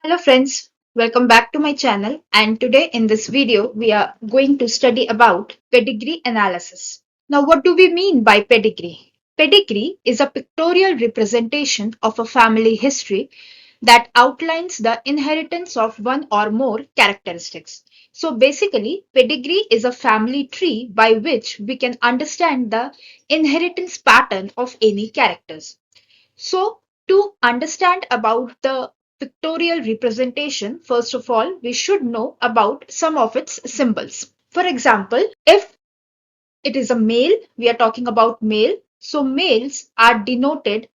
Hello friends, welcome back to my channel, and today in this video we are going to study about pedigree analysis. Now what do we mean by pedigree? Pedigree is a pictorial representation of a family history that outlines the inheritance of one or more characteristics. So basically, pedigree is a family tree by which we can understand the inheritance pattern of any characters. So, to understand about the pictorial representation, first of all, we should know about some of its symbols. For example, if it is a male, we are talking about male. So, males are denoted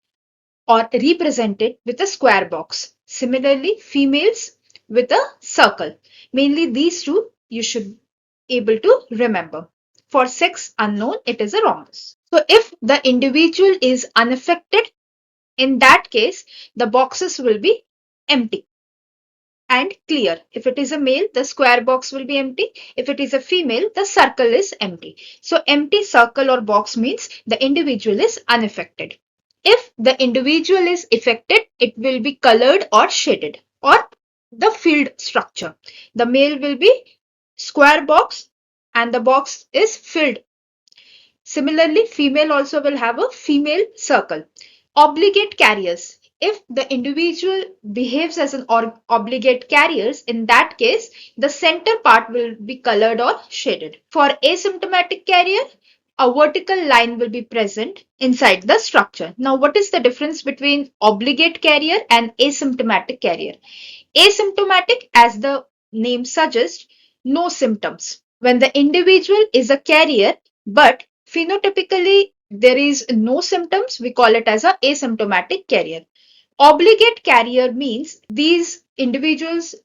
or represented with a square box. Similarly, females with a circle. Mainly these two you should able to remember. For sex unknown, it is a rhombus. So, if the individual is unaffected, in that case, the boxes will be empty and clear. If it is a male, the square box will be empty. If it is a female, the circle is empty. So empty circle or box means the individual is unaffected. If the individual is affected, it will be colored or shaded or the filled structure. The male will be square box and the box is filled. Similarly, female also will have a female circle. Obligate carriers. If the individual behaves as an obligate carriers, in that case, the center part will be colored or shaded. For asymptomatic carrier, a vertical line will be present inside the structure. Now, what is the difference between obligate carrier and asymptomatic carrier? Asymptomatic, as the name suggests, no symptoms. When the individual is a carrier, but phenotypically there is no symptoms, we call it as a asymptomatic carrier. Obligate carrier means these individuals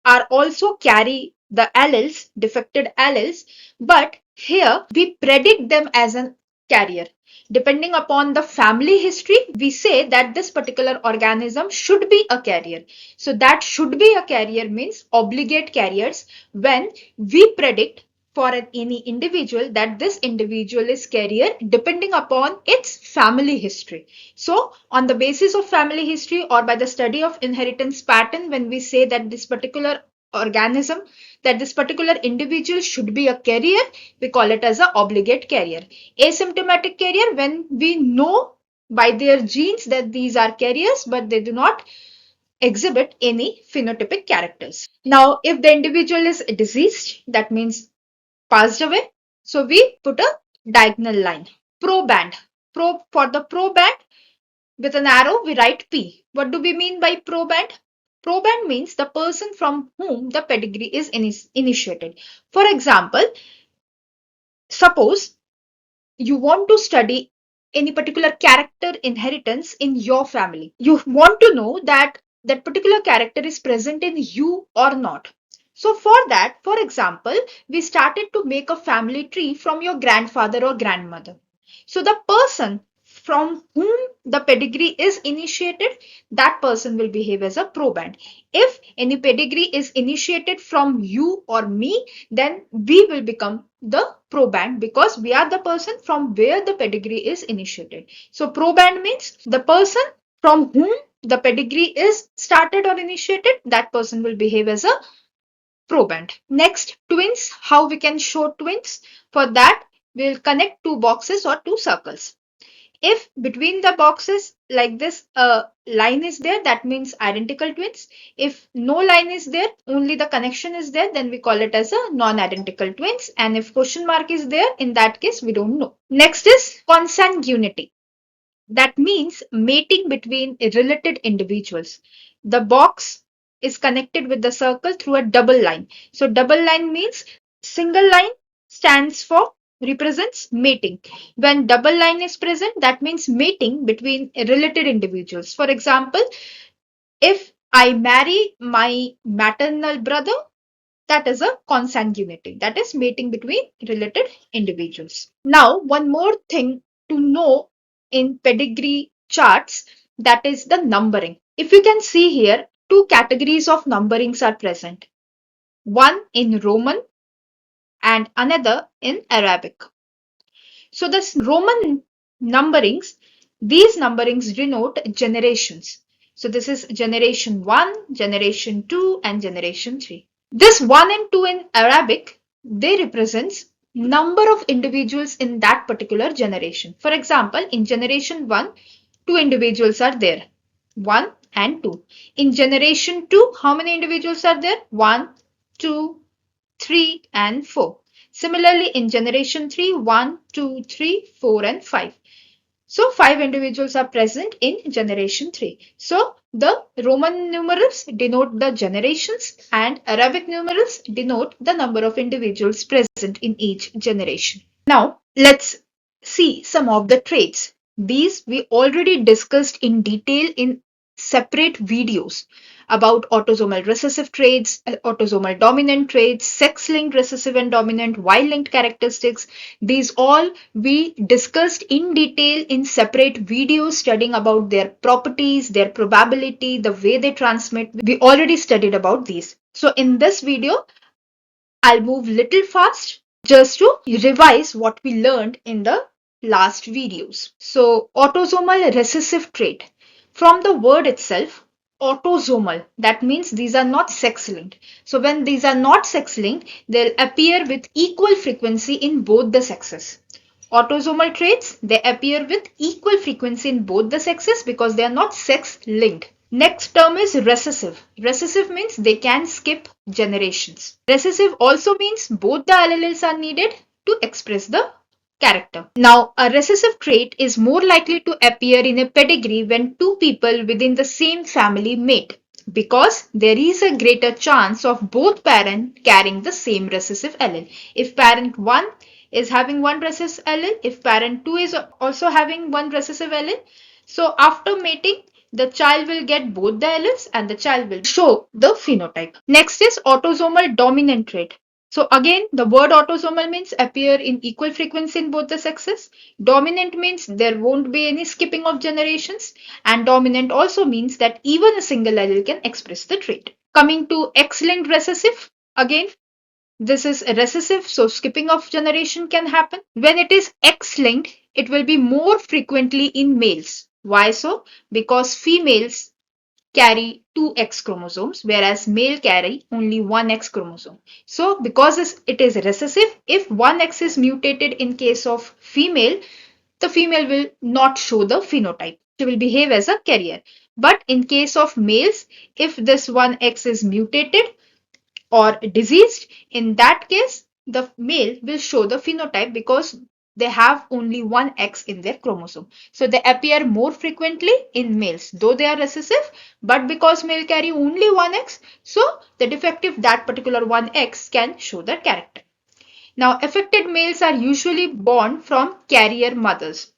are also carry the alleles, defected alleles, but here we predict them as a carrier. Depending upon the family history, we say that this particular organism should be a carrier. So that should be a carrier means obligate carriers when we predict for any individual that this individual is carrier depending upon its family history. So on the basis of family history or by the study of inheritance pattern, when we say that this particular organism, that this particular individual should be a carrier, we call it as a obligate carrier. Asymptomatic carrier, when we know by their genes that these are carriers but they do not exhibit any phenotypic characters. Now, if the individual is deceased, that means passed away, so we put a diagonal line. Proband. For the proband, with an arrow, we write P. What do we mean by proband? Proband means the person from whom the pedigree is initiated. For example, suppose you want to study any particular character inheritance in your family. You want to know that that particular character is present in you or not. So for that, for example, we started to make a family tree from your grandfather or grandmother. So the person from whom the pedigree is initiated, that person will behave as a proband. If any pedigree is initiated from you or me, then we will become the proband because we are the person from where the pedigree is initiated. So proband means the person from whom the pedigree is started or initiated, that person will behave as a proband. Next, twins. How we can show twins? For that, we'll connect two boxes or two circles. If between the boxes like this a line is there, that means identical twins. If no line is there, only the connection is there, then we call it as a non-identical twins. And if question mark is there, in that case, we don't know. Next is consanguinity. That means mating between related individuals. The box is connected with the circle through a double line. So double line means single line stands for represents mating. When double line is present, that means mating between related individuals. For example, if I marry my maternal brother, that is a consanguinity. That is mating between related individuals. Now, one more thing to know in pedigree charts, that is the numbering. If you can see here, two categories of numberings are present. One in Roman and another in Arabic. So the Roman numberings, these numberings denote generations. So this is generation 1, generation 2 and generation 3. This 1 and 2 in Arabic, they represents number of individuals in that particular generation. For example, in generation 1, 2 individuals are there, 1 and 2. In generation 2, how many individuals are there? 1, 2, 3 and 4. Similarly, in generation 3, 1, 2, 3, 4 and 5. So 5 individuals are present in generation 3. So the Roman numerals denote the generations and Arabic numerals denote the number of individuals present in each generation. Now let's see some of the traits. These we already discussed in detail in separate videos about autosomal recessive traits, autosomal dominant traits, sex-linked recessive and dominant, Y-linked characteristics. These all we discussed in detail in separate videos studying about their properties, their probability, the way they transmit. We already studied about these. So in this video, I'll move little fast just to revise what we learned in the last videos. So autosomal recessive trait. From the word itself, autosomal, that means these are not sex linked. So when these are not sex linked, they'll appear with equal frequency in both the sexes. Autosomal traits, they appear with equal frequency in both the sexes because they are not sex linked. Next term is recessive. Recessive means they can skip generations. Recessive also means both the alleles are needed to express the character. Now, a recessive trait is more likely to appear in a pedigree when two people within the same family mate, because there is a greater chance of both parents carrying the same recessive allele. If parent 1 is having one recessive allele, if parent 2 is also having one recessive allele, so after mating, the child will get both the alleles and the child will show the phenotype. Next is autosomal dominant trait. So again, the word autosomal means appear in equal frequency in both the sexes. Dominant means there won't be any skipping of generations. And dominant also means that even a single allele can express the trait. Coming to X-linked recessive, again, this is recessive, so skipping of generation can happen. When it is X-linked, it will be more frequently in males. Why so? Because females carry two X chromosomes, whereas male carry only one X chromosome. So because it is recessive, if one X is mutated in case of female, the female will not show the phenotype. She will behave as a carrier. But in case of males, if this one X is mutated or diseased, in that case, the male will show the phenotype because they have only one X in their chromosome. So they appear more frequently in males, though they are recessive, but because male carry only one X, so the defective that particular one X can show the character. Now, affected males are usually born from carrier mothers.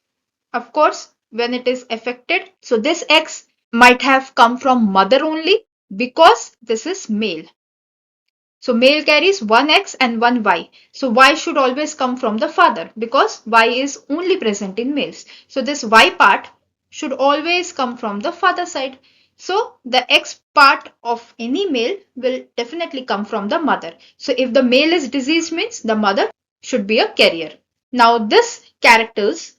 Of course, when it is affected, so this X might have come from mother only because this is male. So male carries one X and one Y. So Y should always come from the father because Y is only present in males. So this Y part should always come from the father side. So the X part of any male will definitely come from the mother. So if the male is diseased means the mother should be a carrier. Now this characters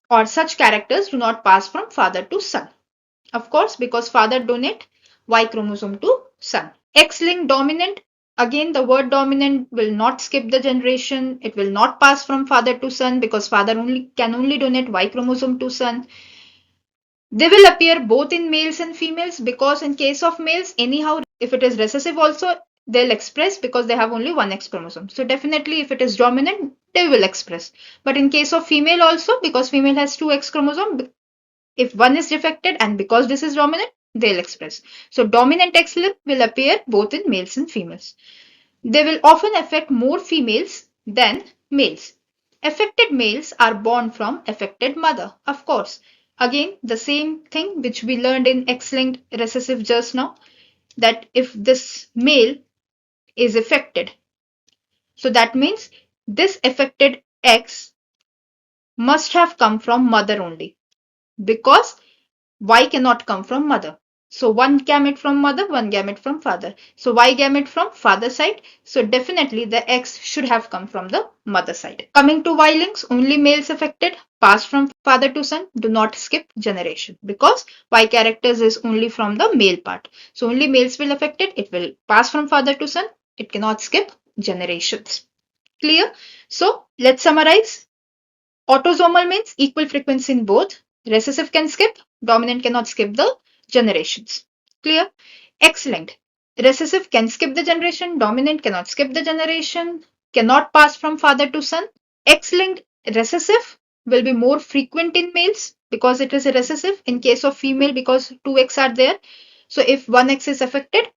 or such characters do not pass from father to son. Of course, because father donate Y chromosome to son. X-linked dominant. Again, the word dominant will not skip the generation. It will not pass from father to son because father can only donate Y chromosome to son. They will appear both in males and females because in case of males, anyhow, if it is recessive also, they'll express because they have only one X chromosome. So definitely if it is dominant, they will express. But in case of female also, because female has two X chromosome, if one is defected and because this is dominant, they'll express. So dominant X-linked will appear both in males and females. They will often affect more females than males. Affected males are born from affected mother, of course. Again, the same thing which we learned in X-linked recessive just now, that if this male is affected, so that means this affected X must have come from mother only because Y cannot come from mother. So one gamete from mother, one gamete from father. So Y gamete from father side. So definitely the X should have come from the mother side. Coming to Y links, only males affected, pass from father to son, do not skip generation because Y characters is only from the male part. So only males will affected, it will pass from father to son, it cannot skip generations. Clear? So let's summarize. Autosomal means equal frequency in both. Recessive can skip, dominant cannot skip the generations. Clear? X-linked. Recessive can skip the generation, dominant cannot skip the generation, cannot pass from father to son. X-linked recessive will be more frequent in males because it is a recessive. In case of female, because two X are there. So if one X is affected,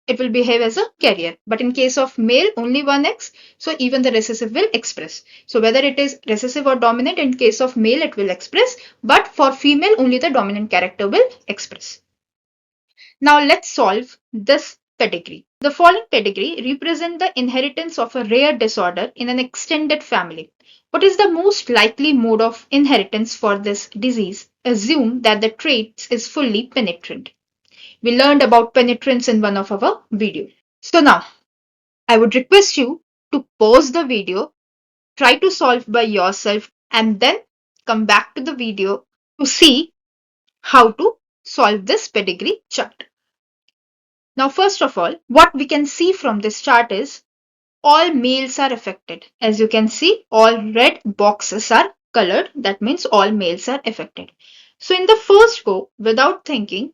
it will behave as a carrier. But in case of male, only one X, so even the recessive will express. So whether it is recessive or dominant, in case of male, it will express, but for female, only the dominant character will express. Now let's solve this pedigree. The following pedigree represent the inheritance of a rare disorder in an extended family. What is the most likely mode of inheritance for this disease? Assume that the traits is fully penetrant. We learned about penetrance in one of our videos. So now, I would request you to pause the video, try to solve by yourself, and then come back to the video to see how to solve this pedigree chart. Now, first of all, what we can see from this chart is all males are affected. As you can see, all red boxes are colored. That means all males are affected. So in the first go, without thinking,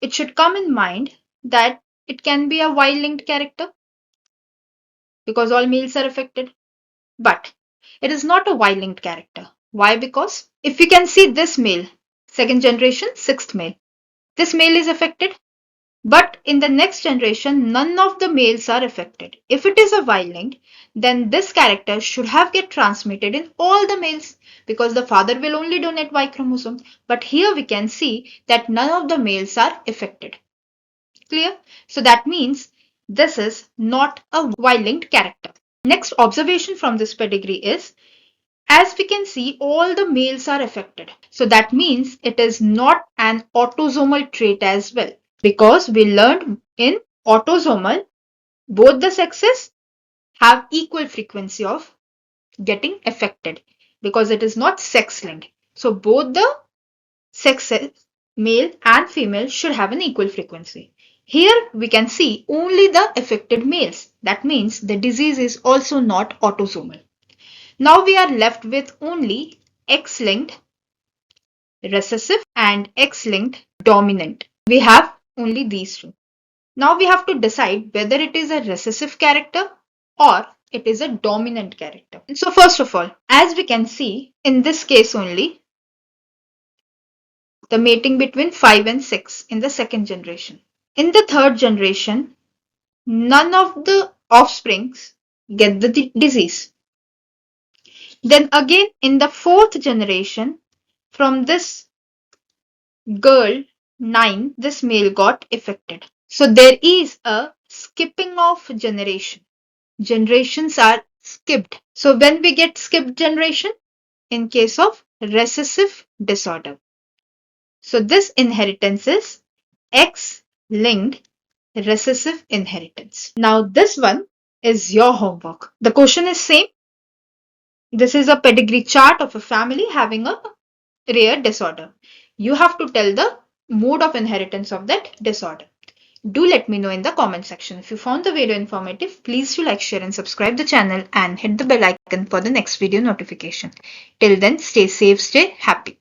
it should come in mind that it can be a Y-linked character because all males are affected. But it is not a Y-linked character. Why? Because if you can see this male, second generation, sixth male, this male is affected. But in the next generation, none of the males are affected. If it is a Y-linked, then this character should have get transmitted in all the males because the father will only donate Y chromosome. But here we can see that none of the males are affected. Clear? So that means this is not a Y-linked character. Next observation from this pedigree is, as we can see, all the males are affected. So that means it is not an autosomal trait as well. Because we learned in autosomal, both the sexes have equal frequency of getting affected because it is not sex linked. So both the sexes, male and female, should have an equal frequency. Here we can see only the affected males. That means the disease is also not autosomal. Now we are left with only X-linked recessive and X-linked dominant. We have only these two. Now we have to decide whether it is a recessive character or it is a dominant character. So first of all, as we can see in this case only, the mating between 5 and 6 in the second generation. In the third generation, none of the offsprings get the disease. Then again in the fourth generation, from this girl 9, this male got affected. So there is a skipping of generation. Generations are skipped. So when we get skipped generation? In case of recessive disorder. So this inheritance is X-linked recessive inheritance. Now this one is your homework. The question is same. This is a pedigree chart of a family having a rare disorder. You have to tell the mode of inheritance of that disorder. Do let me know in the comment section. If you found the video informative, please do like, share and subscribe the channel and hit the bell icon for the next video notification. Till then, stay safe, stay happy.